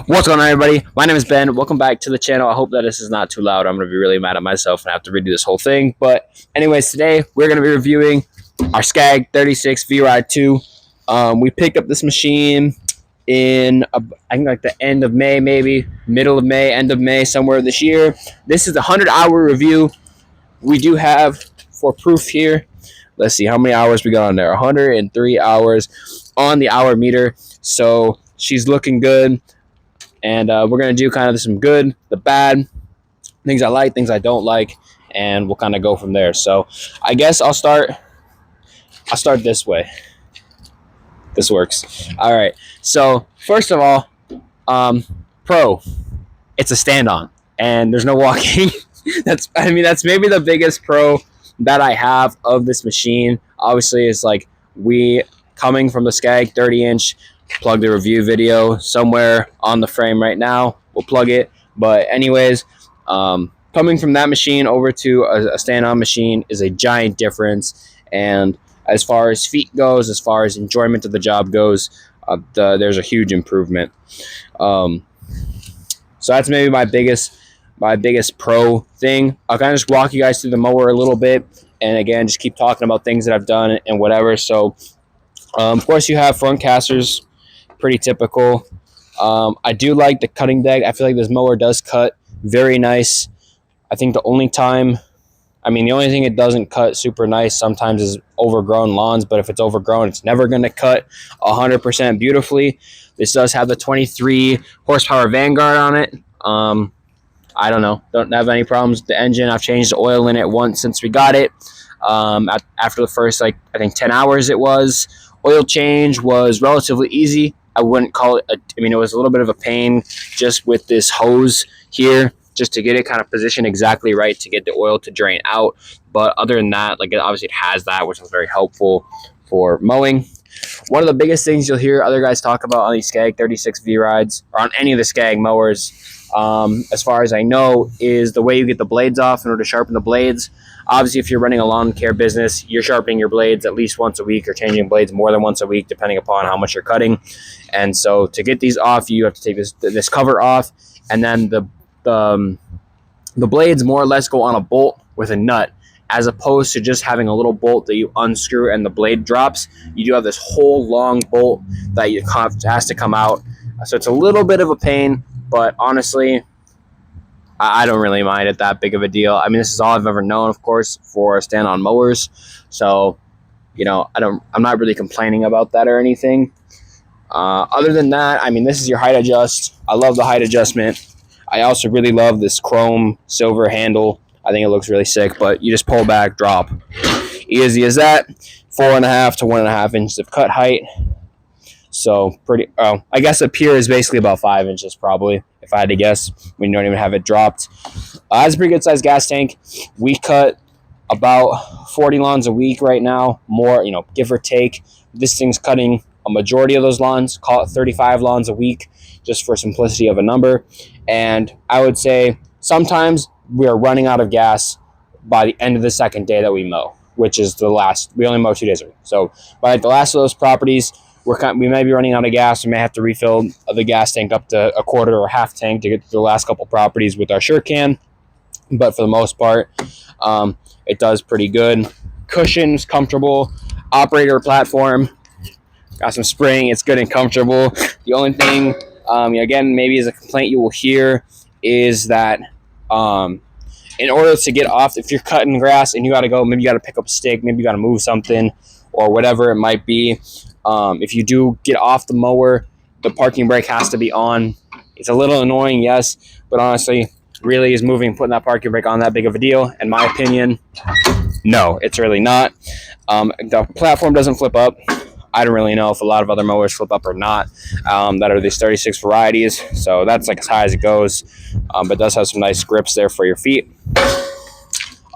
What's going on, everybody? My name is Ben. Welcome back to the channel. I hope that this is not too loud. I'm going to be really mad at myself and have to redo this whole thing. But anyways, today we're going to be reviewing our Scag 36 Vride 2. We picked up this machine in, I think, like the end of May, maybe middle of May, end of May, somewhere this year. This is a 100-hour review. We do have, for proof here, let's see how many hours we got on there. 103 hours on the hour meter. So she's looking good. And we're going to do kind of some good, the bad, things I like, things I don't like, and we'll kind of go from there. So I guess I'll start this way. This works. All right. So first of all, pro, it's a stand-on, and there's no walking. That's maybe the biggest pro that I have of this machine. Obviously, it's like we coming from the Scag 30-inch. Plug the review video somewhere on the frame right now. We'll plug it. But anyways, coming from that machine over to a stand-on machine is a giant difference. And as far as feet goes, as far as enjoyment of the job goes, there's a huge improvement. So that's maybe my biggest pro thing. I'll kind of just walk you guys through the mower a little bit, and again, just keep talking about things that I've done and whatever. So, of course, you have front casters. Pretty typical. I do like the cutting deck. I feel like this mower does cut very nice. I think the only thing it doesn't cut super nice sometimes is overgrown lawns, but if it's overgrown, it's never going to cut 100% beautifully. This does have the 23 horsepower Vanguard on it. I don't know. Don't have any problems with the engine. I've changed the oil in it once since we got it. After the first, I think 10 hours it was. Oil change was relatively easy. I wouldn't call it, it was a little bit of a pain just with this hose here, just to get it kind of positioned exactly right to get the oil to drain out. But other than that, obviously it has that, which is very helpful for mowing. One of the biggest things you'll hear other guys talk about on these Scag 36 V-Rides, or on any of the Scag mowers, as far as I know, is the way you get the blades off in order to sharpen the blades. Obviously, if you're running a lawn care business, you're sharpening your blades at least once a week or changing blades more than once a week, depending upon how much you're cutting. And so to get these off, you have to take this cover off, and then the blades more or less go on a bolt with a nut, as opposed to just having a little bolt that you unscrew and the blade drops. You do have this whole long bolt that has to come out. So it's a little bit of a pain, but honestly, I don't really mind it that big of a deal. This is all I've ever known, of course, for stand-on mowers. So, I'm not really complaining about that or anything. Other than that, this is your height adjust. I love the height adjustment. I also really love this chrome silver handle. I think it looks really sick, but you just pull back, drop. Easy as that. 4.5 to 1.5 inches of cut height. So I guess up here is basically about 5 inches probably, if I had to guess, when you don't even have it dropped. It's a pretty good sized gas tank. We cut about 40 lawns a week right now, more, give or take. This thing's cutting a majority of those lawns, call it 35 lawns a week, just for simplicity of a number. And I would say sometimes we are running out of gas by the end of the second day that we mow, which is we only mow 2 days a week. So by the last of those properties, we may be running out of gas. We may have to refill the gas tank up to a quarter or half tank to get to the last couple properties with our sure can. But for the most part, it does pretty good. Cushions, comfortable. Operator platform, got some spring. It's good and comfortable. The only thing, again, maybe is a complaint you will hear is that in order to get off, if you're cutting grass and you got to go, maybe you got to pick up a stick, maybe you got to move something or whatever it might be. If you do get off the mower, the parking brake has to be on. It's a little annoying, yes, but honestly, really is putting that parking brake on that big of a deal? In my opinion, no, it's really not. The platform doesn't flip up. I don't really know if a lot of other mowers flip up or not, that are these 36 varieties. So that's as high as it goes, but it does have some nice grips there for your feet.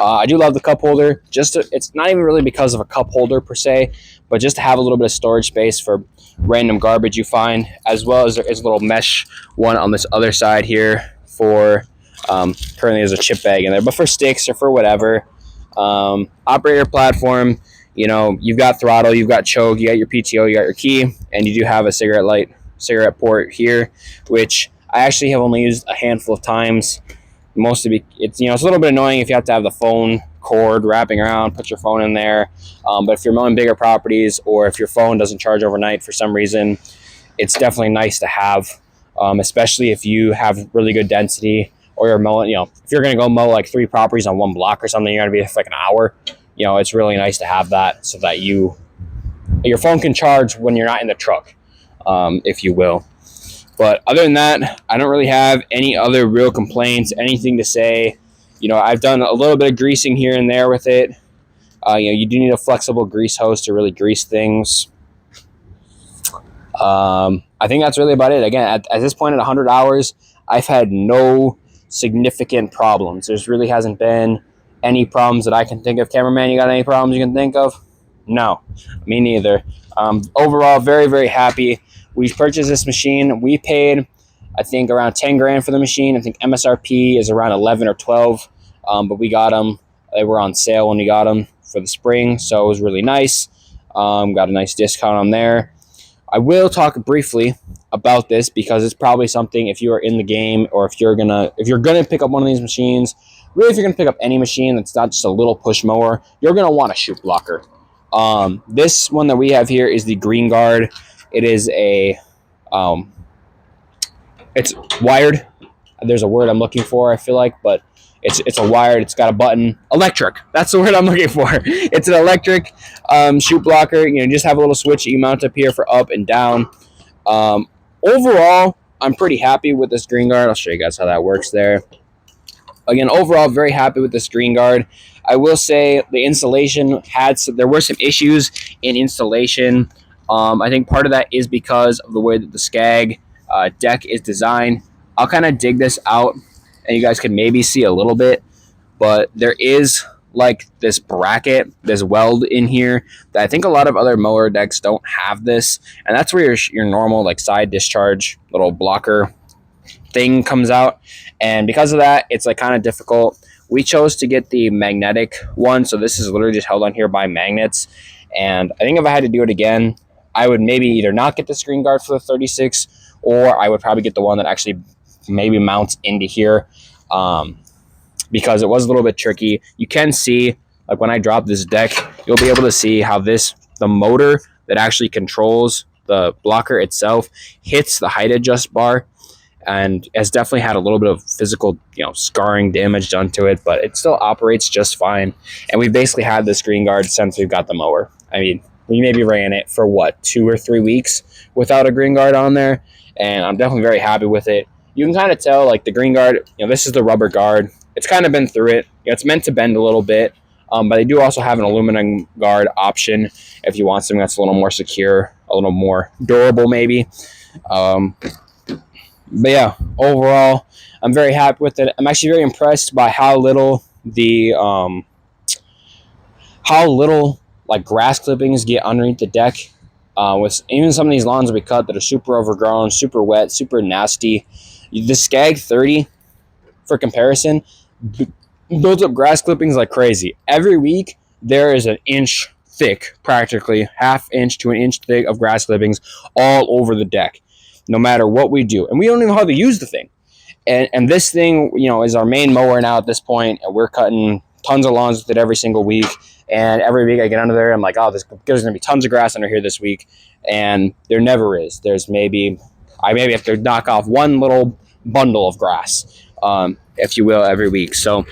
I do love the cup holder. It's not even really because of a cup holder per se, but just to have a little bit of storage space for random garbage you find, as well as there is a little mesh one on this other side here for, currently there's a chip bag in there, but for sticks or for whatever. Operator platform, you've got throttle, you've got choke, you got your PTO, you got your key, and you do have a cigarette light cigarette port here, which I actually have only used a handful of times. Mostly, it's it's a little bit annoying if you have to have the phone cord wrapping around, put your phone in there. But if you're mowing bigger properties, or if your phone doesn't charge overnight for some reason, it's definitely nice to have, especially if you have really good density, or you're mowing, if you're going to go mow like 3 properties on 1 block or something, you're going to be there for like an hour. It's really nice to have that so that your phone can charge when you're not in the truck, if you will. But other than that, I don't really have any other real complaints, anything to say. I've done a little bit of greasing here and there with it. You do need a flexible grease hose to really grease things. I think that's really about it. Again, at this point, at 100 hours, I've had no significant problems. There's really hasn't been any problems that I can think of. Cameraman, you got any problems you can think of? No, me neither. Overall, very, very happy. We purchased this machine. We paid, I think, around 10 grand for the machine. I think MSRP is around 11 or 12, but we got them. They were on sale when we got them for the spring, so it was really nice. Got a nice discount on there. I will talk briefly about this because it's probably something, if you are in the game, or if you're gonna pick up one of these machines, really if you're gonna pick up any machine that's not just a little push mower, you're gonna want a chute blocker. This one that we have here is the Green Guard. It is it's wired. There's a word I'm looking for, I feel like, but it's a wired. It's got a button. Electric. That's the word I'm looking for. It's an electric chute blocker. Just have a little switch you mount up here for up and down. Overall, I'm pretty happy with this Green Guard. I'll show you guys how that works there. Again, overall, very happy with this Green Guard. I will say the installation there were some issues in installation. I think part of that is because of the way that the Scag deck is designed. I'll kind of dig this out, and you guys can maybe see a little bit, but there is like this bracket, this weld in here that I think a lot of other mower decks don't have this, and that's where your normal like side discharge little blocker thing comes out, and because of that, it's like kind of difficult. We chose to get the magnetic one, so this is literally just held on here by magnets, and I think if I had to do it again, I would maybe either not get the Screen Guard for the 36, or I would probably get the one that actually maybe mounts into here, because it was a little bit tricky. You can see, like when I drop this deck, you'll be able to see how the motor that actually controls the blocker itself hits the height adjust bar, and has definitely had a little bit of physical, scarring damage done to it, but it still operates just fine. And we basically had this Green Guard since we've got the mower. I mean, we maybe ran it for 2 or 3 weeks without a Green Guard on there, and I'm definitely very happy with it. You can kind of tell, like the Green Guard, this is the rubber guard. It's kind of been through it. It's meant to bend a little bit, but they do also have an aluminum guard option if you want something that's a little more secure, a little more durable maybe. But yeah, overall, I'm very happy with it. I'm actually very impressed by how little like grass clippings get underneath the deck. With even some of these lawns we cut that are super overgrown, super wet, super nasty. The Scag 30, for comparison, builds up grass clippings like crazy. Every week, there is an inch thick, practically ½ inch to an inch thick of grass clippings all over the deck, no matter what we do. And we don't even know how to use the thing. And this thing, is our main mower now at this point, and we're cutting tons of lawns with it every single week. And every week I get under there, I'm like, oh, there's going to be tons of grass under here this week. And there never is. I maybe have to knock off one little bundle of grass, if you will, every week. So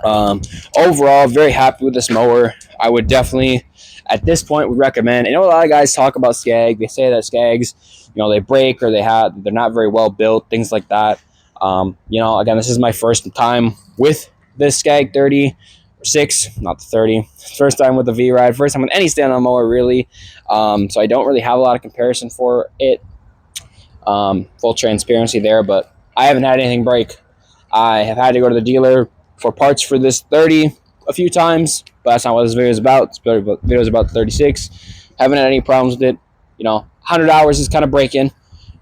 overall, very happy with this mower. I would definitely, at this point, would recommend. I know a lot of guys talk about Scag. They say that Skags, they break, or they're not very well built, things like that. Again, this is my first time with this Scag 36, not the 30. First time with the Vride, first time with any stand-on mower, really. So I don't really have a lot of comparison for it. Full transparency there, but I haven't had anything break. I have had to go to the dealer for parts for this 30 a few times, but that's not what this video is about. This video is about 36. Haven't had any problems with it. 100 hours is kind of breaking.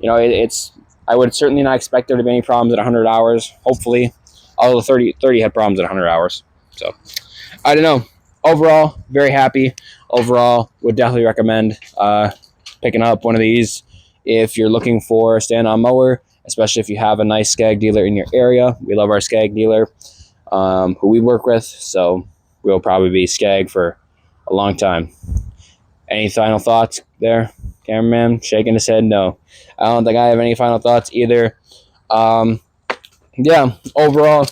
I would certainly not expect there to be any problems at 100 hours. Hopefully, although 30 had problems at 100 hours. So, I don't know. Overall, very happy. Overall, would definitely recommend picking up one of these if you're looking for a stand-on mower, especially if you have a nice Scag dealer in your area. We love our Scag dealer who we work with, so we'll probably be Scag for a long time. Any final thoughts there? Cameraman shaking his head no. I don't think I have any final thoughts either. Yeah, overall,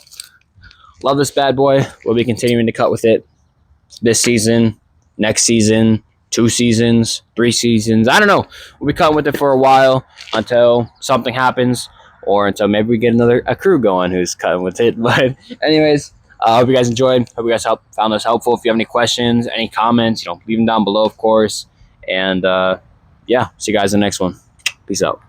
love this bad boy. We'll be continuing to cut with it this season, next season, 2 seasons, 3 seasons. I don't know. We'll be cutting with it for a while until something happens, or until maybe we get a crew going who's cutting with it. But anyways, I hope you guys enjoyed. Hope you guys found this helpful. If you have any questions, any comments, leave them down below, of course. And yeah, see you guys in the next one. Peace out.